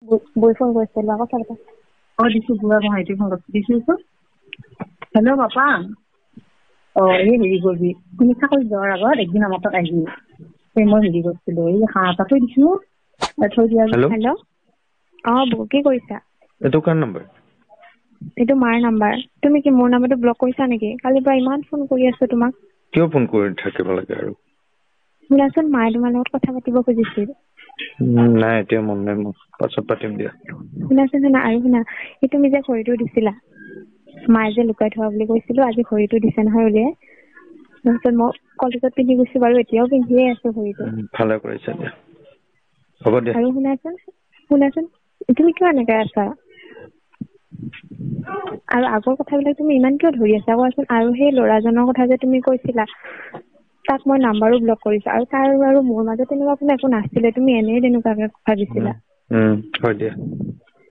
বই ফোন কৰিছিল কথা পাতা দিছো বুঢ়া ভাইটি ফোন দিছো হেল্ল' পাপা এই হেৰি কৰিবি তুমি চাকৰি যোৱাৰ আগত একদিন আমাৰ তাত আহিবি মই হেৰি কৰিছিলো এই হাঁহ এটা থৈ দিছো থৈ দিয়া হেল্ল' বৌ কি কৰিছা এইটো কাৰ নম্বৰ এইটো মাৰ নাম্বাৰ তুমি কি মোৰ নাম্বাৰটো ব্লক কৰিছা নেকি কালিৰ পৰা ইমান ফোন কৰি আছো তোমাক কিয় ফোন কৰি থাকিব লাগে আৰু শুনাচোন মায়ে তোমাৰ লগত কথা পাতিব খুজিছিল নাই এতিয়া মন নাই মোক পাছত পাতিম দিয়া শুনাচোন শুনা আৰু শুনা এই তুমি যে ঘড়ীটো দিছিলা মায়ে যে লুকাই থোৱা বুলি কৈছিলো আজি ঘড়ীটো দিছে নহয় উলিয়াই তাৰপিছত মই কলেজত পিন্ধি গৈছো বাৰু এতিয়াও পিন্ধিয়ে আছো ঘড়ীটো ভালে কৰিছা দিয়া হ'ব দিয়া আৰু শুনাচোন তুমি কিয় এনেকে আছা আৰু আগৰ কথাবিলাক তুমি ইমান কিয় ধৰি আছা কোৱাচোন আৰু সেই ল'ৰাজনৰ কথা যে তুমি কৈছিলা তাক মই নাম্বাৰো ব্লক কৰিছো আৰু তাৰ আৰু মোৰ মাজত তেনেকুৱা কোনো একো নাছিলে তুমি এনেই তেনেকুৱাকে ভাবিছিলা হয় দিয়া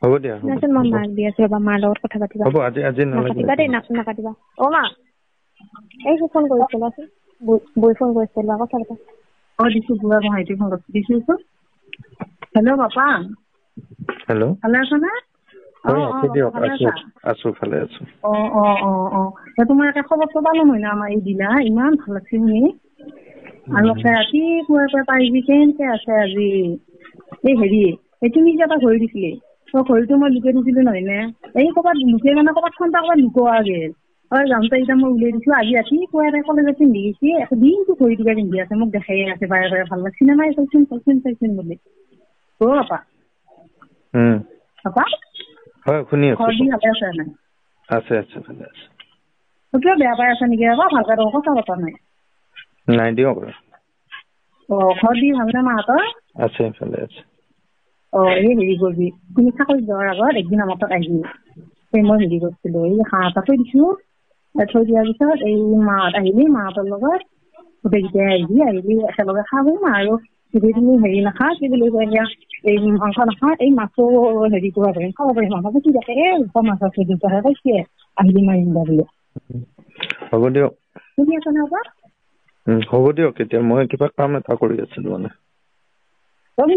হ'ব দিয়া শুনাচোন মই মাক দি আছো ৰবা মাৰ লগত কথা পাতিবা হ'ব আজি নাকাটিবা দেই নাকাটিবা মা এই ফোন কৰিছিলাচোন বই ফোন কৰিছিল কথা পাতা দিছো বুঢ়া ভাইটি ফোন দিছো হেল্ল' পাপা হেল্ল' ভালে আছা নে আছো ভালে আছো তোমাৰ এটা খবৰ পালো হয় না আমাৰ এই দিলা ইমান ভাল লাগছে শুনি আৰু ৰাতিপুৱাই পাৰিবি কেনেকে আছে আজি এই হেৰি তুমি যে এটা ঘড়ী দিছিলি ঘড়ীটো মই লুকাই থৈছিলো নহয় নে এই ক'ৰবাত লুকাই মানে ক'ৰবাত ঠাণ্ডা ক'ৰবাত লুকোৱা গেল যাওঁতে এতিয়া মই উলিয়াই দিছো আজি ৰাতিপুৱাই কলেজত পিন্ধি গৈছি দিনটো ঘড়ীটোকে পিন্ধি আছে মোক দেখাই আছে বাৰে বাৰে ভাল লাগছে নে নাই চাইছোন বুলি পাপা পাপা হয় শুনি আছো ভালে আছে নাই আছে ভালে আছে কিয় বেয়া পাই আছে নেকি ভালকে কথা পতা নাই দিয়ক ঘৰ দি ভালনে মাহঁতৰ আছে ভালে আছে এই হেৰি কৰিবি তুমি চাকৰি যোৱাৰ আগত একদিন আমাৰ তাত আহিবি মই হেৰি কৰিছিলো এই হাঁহ এটা থৈ দিছো থৈ দিয়াৰ পিছত এই মাহঁত আহিলি মাহঁতৰ লগত গোটেইকেইটাই আহিবি একেলগে খাব আৰু যদি তুমি হেৰি নাখা কি বুলি কয় এতিয়া এই মাংস নাখা এই মাছো হেৰি কৰিব পাৰিম খাব পাৰিম মাংস কি থাকে মাছ আছে দেউতাহে কৈছে আহিবি মাৰিম বুলি হ'ব দিয়ক শুনি আছা নে হ'ব দিয়ক এতিয়া মই কিবা কাম এটা কৰি আছিলো মানে তই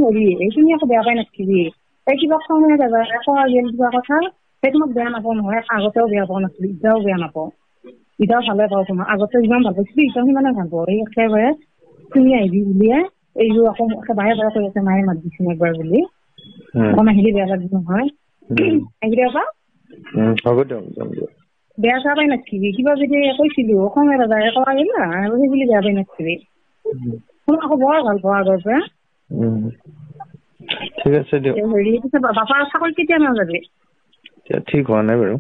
হেৰি এই তুমি আকৌ বেয়া পাই নাথাকিবি এই কিবা খঙে যাবা কোৱা গেল কিবা কথা সেই তোমাক বেয়া নাপাওঁ নহয় আগতেও বেয়া পোৱা নাছিলো এতিয়াও বেয়া নাপাওঁ এতিয়াও ভালে পাওঁ তোমাক আগতে যিমান ভাল পাইছিলো এতিয়াও সিমানে ভাল পাওঁ এই একেবাৰে তুমি আহিবি বুলিয়ে এইবোৰ আকৌ বাৰে বাৰে কৈ আছে মায়ে মাত দিছিল একবাৰ বুলি অকণ আহিলে বেয়া লাগিব নহয় আহিলে আকৌ হ'ব দিয়ক যাম দিয়ক বেয়া চেয়া পাই নাথাকিবি কিবা যদি কৈছিলো খঙে যায় কোৱা গেল না সেই বুলি বেয়া পাই নাথাকিবি তোমাক আকৌ বৰ ভাল পাওঁ আগৰ পৰা ঠিক আছে দিয়ক হেৰি বাপাৰ চাকৰি কেতিয়া মানে যাবি ঠিক হোৱা নাই বাৰু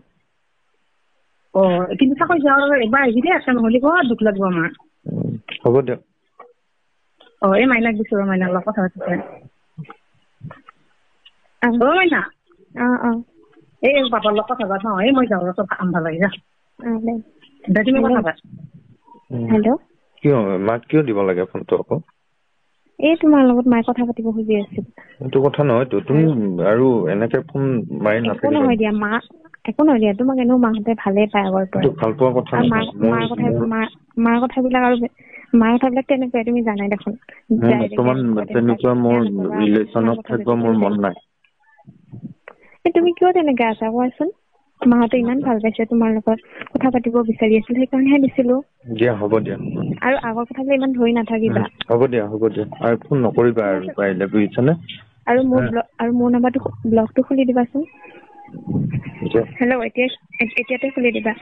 কিন্তু চাকৰি যোৱাৰ এবাৰ আহিবি দেই আছে নহ'লে বৰ দুখ লাগিব আমাৰ হ'ব দিয়ক এই মাইনাক দিছো মাইনাৰ লগত কথা পাতিছে মাইনা এই বাপাৰ লগত কথা পাত এই মই যাওঁ চব কাম ভাল লাগি যা তুমি কথা পাত হেল্ল' কিয় মাক কিয় দিব লাগে ফোনটো আকৌ এই তোমাৰ লগত মায়ে কথা পাতিব খুজি আছিল এইটো কথা নহয়তো তুমি আৰু এনেকে ফোন মাৰি নাথাকিবা একো নহয় দিয়া তোমাক এনেও মাহঁতে ভালেই পায় আগৰ পৰা ভাল পোৱা কথা মাৰ কথাবিলাক আৰু মাৰ কথাবিলাক তেনেকুৱাই তুমি জানাই দেখোন বৰ্তমান তেনেকুৱা মোৰ ৰিলেশ্যনত থাকিব মোৰ মন নাই তুমি কিয় তেনেকে আছা কোৱাচোন মাহঁতে ইমান ভাল পাইছে তোমাৰ লগত কথা পাতিব বিচাৰি আছিল সেইকাৰণেহে দিছিলো দিয়া হ'ব দিয়া আৰু আগৰ কথাবিলাক ইমান ধৰি নাথাকিবা হ'ব দিয়া আৰু ফোন নকৰিবা আৰু পাৰিলে বুজিছানে আৰু মোৰ নাম্বাৰটো ব্লকটো খুলি দিবাচোন হেল্ল' এতিয়াতে খুলি দিবা